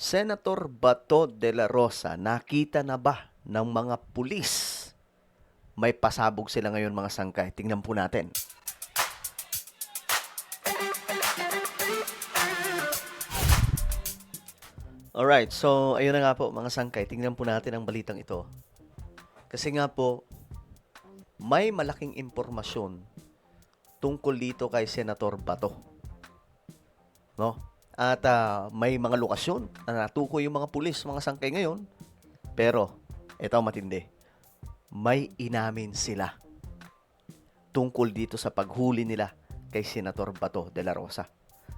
Senator Bato de la Rosa, nakita na ba ng mga pulis? May pasabog sila ngayon mga sangkay. Tingnan po natin. Alright, so ayun na nga po mga sangkay. Tingnan po natin ang balitang ito. Kasi nga po, may malaking impormasyon tungkol dito kay Senator Bato. No? At may mga lokasyon na natukoy yung mga pulis, mga sangkay ngayon. Pero, ito ang matindi. May inamin sila tungkol dito sa paghuli nila kay Senator Bato de la Rosa.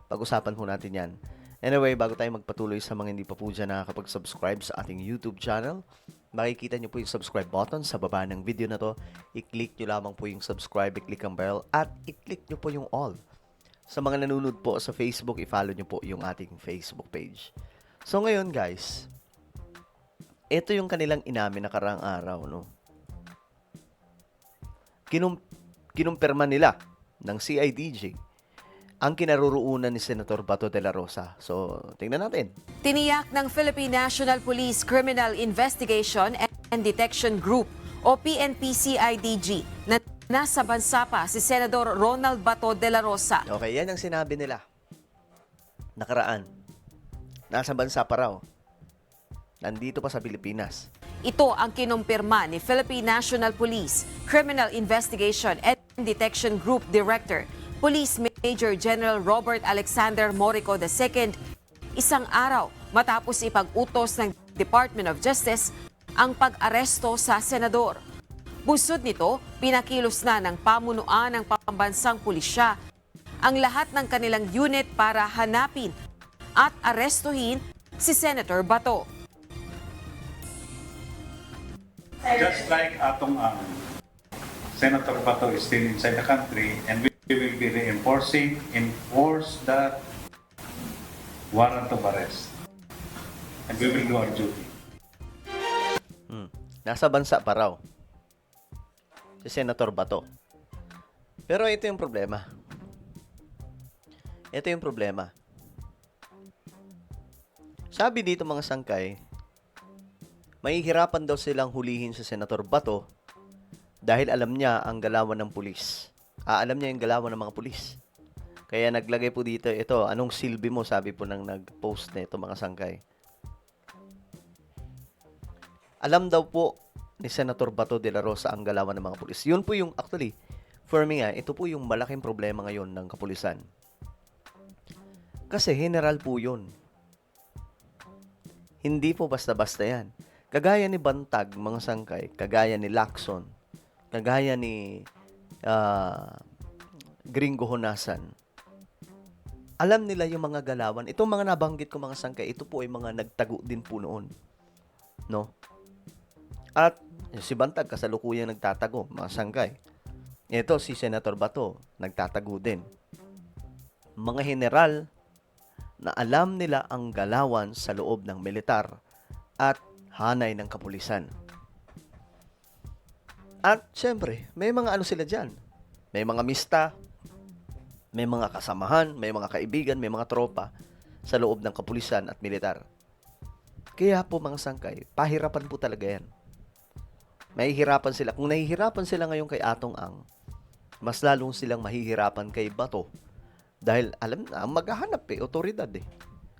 Pag-usapan po natin yan. Anyway, bago tayo magpatuloy sa mga hindi pa po dyan nakakapag-subscribe sa ating YouTube channel, makikita nyo po yung subscribe button sa baba ng video na to. I-click nyo lamang po yung subscribe, i-click ang bell, at i-click nyo po yung all. Sa mga nanonood po sa Facebook, i-follow nyo po yung ating Facebook page. So ngayon guys, ito yung kanilang inamin nakaraang araw, no? Kinumpirma nila ng CIDJ ang kinaroroonan ni Senator Bato de la Rosa. So, tingnan natin. Tiniyak ng Philippine National Police Criminal Investigation and Detection Group o PNP-CIDG na nasa bansa pa si Senador Ronald Bato de la Rosa. Okay, yan ang sinabi nila. Nakaraan. Nasa bansa pa raw. Nandito pa sa Pilipinas. Ito ang kinumpirma ni Philippine National Police Criminal Investigation and Detection Group Director Police Major General Robert Alexander Morico II, isang araw matapos ipag-utos ng Department of Justice ang pag-aresto sa senador. Busod nito, pinakilos na ng pamunuan ng pambansang pulisya ang lahat ng kanilang unit para hanapin at arestuhin si Senator Bato. Just like atong Senator Bato is still inside the country, and we will be enforce that warrant of arrest. And we will do our duty. Nasa bansa pa raw si Senator Bato. Pero ito yung problema. Ito yung problema. Sabi dito mga sangkay, mahihirapan daw silang hulihin si Senator Bato dahil alam niya ang galawan ng pulis. Alam niya yung galawan ng mga pulis. Kaya naglagay po dito, ito, anong silbi mo, sabi po ng nag-post na ito mga sangkay. Alam daw po ni Senator Bato de la Rosa ang galawan ng mga pulis. Yun po yung, actually, for me ito po yung malaking problema ngayon ng kapulisan. Kasi general po yun. Hindi po basta-basta yan. Kagaya ni Bantag, mga sangkay, kagaya ni Lacson, kagaya ni Gringo Honasan. Alam nila yung mga galawan. Itong mga nabanggit ko mga sangkay, ito po ay mga nagtago din po noon. No? At si Bantag kasalukuyang nagtatago, mga sangkay. Ito si Senator Bato, nagtatago din. Mga general na alam nila ang galawan sa loob ng militar at hanay ng kapulisan. At syempre, may mga ano sila dyan. May mga mista, may mga kasamahan, may mga kaibigan, may mga tropa sa loob ng kapulisan at militar. Kaya po mga sangkay, pahirapan po talaga yan. Mahihirapan sila. Kung nahihirapan sila ngayon kay Atong Ang, mas lalong silang mahihirapan kay Bato. Dahil alam na, maghahanap otoridad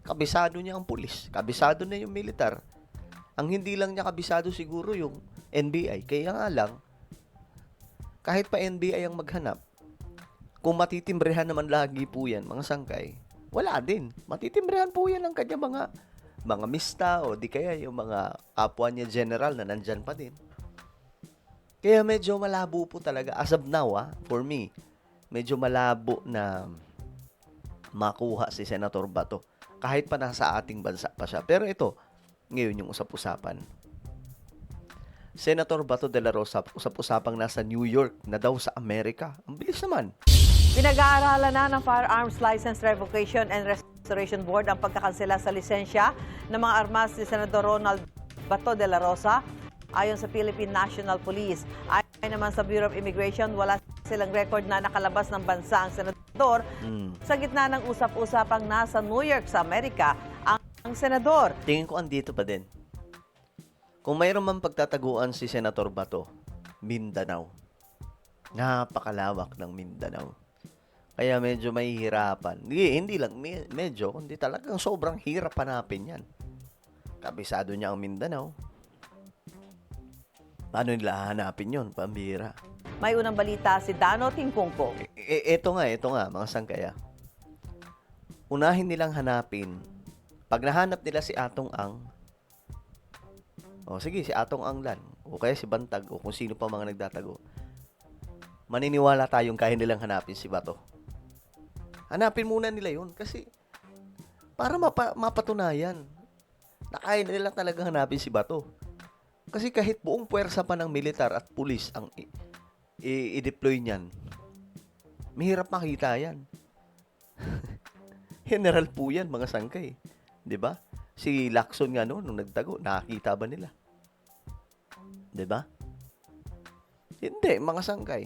Kabisado niya ang pulis. Kabisado niya yung militar. Ang hindi lang niya kabisado siguro yung NBI. Kaya nga lang, kahit pa NBI ang maghanap, kung matitimbrehan naman lagi po yan, mga sangkay, wala din. Matitimbrehan po yan ang kanya mga mista o di kaya yung mga kapwa niya general na nandyan pa din. Kaya medyo malabo po talaga. As of now, for me, medyo malabo na makuha si Senator Bato. Kahit pa nasa ating bansa pa siya. Pero ito, ngayon yung usap-usapan. Senator Bato de la Rosa, usap-usapang nasa New York na daw sa Amerika. Ang bilis naman. Pinag-aaralan na ng Firearms License Revocation and Restoration Board ang pagkakansela sa lisensya ng mga armas ni Senador Ronald Bato de la Rosa ayon sa Philippine National Police. Ayon naman sa Bureau of Immigration, wala silang record na nakalabas ng bansa ang senador. Sa gitna ng usap-usapang nasa New York sa Amerika, ang ang senador. Tingin ko andito pa din. Kung mayroon man pagtataguan si Senator Bato, Mindanao. Napakalawak ng Mindanao. Kaya medyo mahihirapan. Hindi lang medyo, kundi talagang sobrang hirap hanapin yan. Kabisado niya ang Mindanao. Paano nila hahanapin yun? Pambira. May unang balita si Dano Tingkungkong. Ito nga, mga sangkaya. Unahin nilang hanapin. Pag nahanap nila si Atong Ang, o sige, si Atong Ang lan, o kaya si Bantag, o kung sino pa mga nagtatago, maniniwala tayong kaya nilang hanapin si Bato. Hanapin muna nila yun kasi para mapatunayan na kaya nila talagang hanapin si Bato. Kasi kahit buong puwersa pa ng militar at pulis ang i-deploy niyan, mahirap makita yan. General po yan, mga sangkay. 'Di ba? Si Lacson nga noon, nung nagtago, nakakita ba nila? 'Di ba? Hindi, mga sangkay.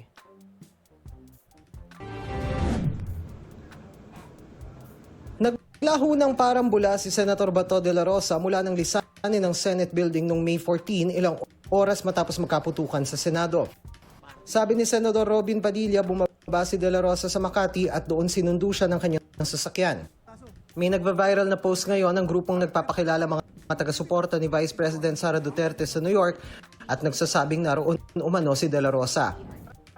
Naglaho ng parambula si Senator Bato de la Rosa mula ng lisanin ng Senate building noong May 14, ilang oras matapos magkaputukan sa Senado. Sabi ni Senador Robin Padilla, bumaba si de la Rosa sa Makati at doon sinundo siya ng kanyang sasakyan. May nagva-viral na post ngayon ng grupong nagpapakilala mga taga-suporta ni Vice President Sara Duterte sa New York at nagsasabing naroon umano si de la Rosa.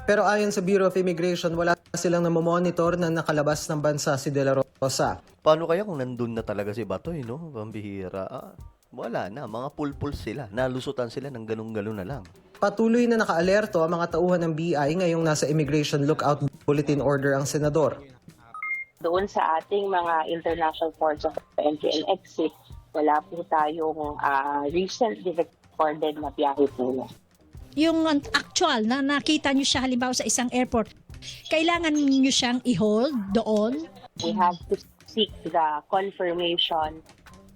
Pero ayon sa Bureau of Immigration, wala silang namomonitor na nakalabas ng bansa si de la Rosa. Paano kaya kung nandun na talaga si Bato, no? Pambihira. Wala na, mga pulpul sila. Nalusutan sila ng ganun-ganun na lang. Patuloy na nakaalerto ang mga tauhan ng BI ngayong nasa Immigration Lookout Bulletin Order ang senador. Doon sa ating mga international ports of entry and exit, wala po tayong recently recorded na biyahe po. Yung actual na nakita nyo siya halimbawa sa isang airport, kailangan nyo siyang i-hold doon? We have to seek the confirmation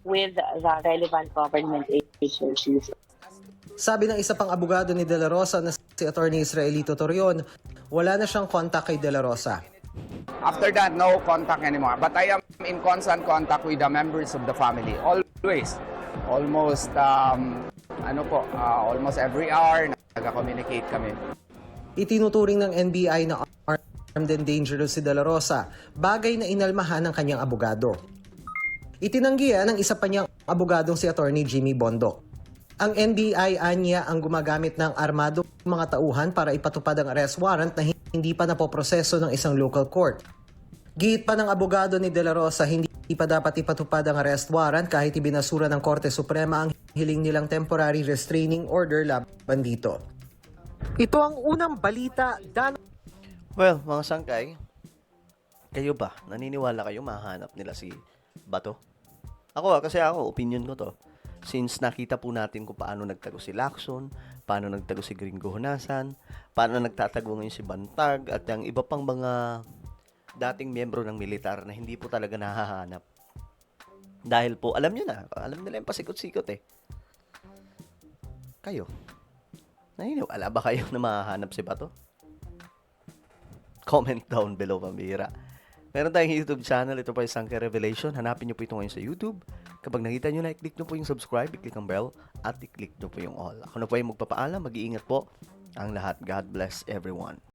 with the relevant government agencies. Sabi ng isa pang abogado ni De La Rosa na si Atty. Israelito Torion, wala na siyang contact kay De La Rosa. After that, no contact anymore. But I am in constant contact with the members of the family. Always. Almost, almost every hour, nag-communicate kami. Itinuturing ng NBI na armed and dangerous si De La Rosa, bagay na inalmahan ng kanyang abogado. Itinanggihan ng isa pa niyang abogadong si Atty. Jimmy Bondo. Ang NBI anya ang gumagamit ng armadong mga tauhan para ipatupad ang arrest warrant na hindi pa napoproseso ng isang local court. Giit pa ng abogado ni De La Rosa, hindi pa dapat ipatupad ang arrest warrant kahit ibinasura ng Korte Suprema ang hiling nilang temporary restraining order laban dito. Ito ang unang balita, Dan. Well, mga sangkay, kayo ba? Naniniwala kayo mahanap nila si Bato? Kasi ako, opinion ko to. Since nakita po natin kung paano nagtago si Lacson, paano nagtago si Gringo Honasan, paano nagtatago ngayon si Bantag, at ang iba pang mga dating miyembro ng militar na hindi po talaga nahahanap. Dahil po, alam nila yung pasikot-sikot eh. Kayo, naniniwala ba kayo na mahahanap si Bato? Comment down below, pambihira. Meron tayong YouTube channel. Ito po yung Sangkay Revelation. Hanapin nyo po ito ngayon sa YouTube. Kapag nakita nyo na, i-click nyo po yung subscribe, i-click ang bell, at i-click nyo po yung all. Ako na po yung magpapaalam. Mag-iingat po ang lahat. God bless everyone.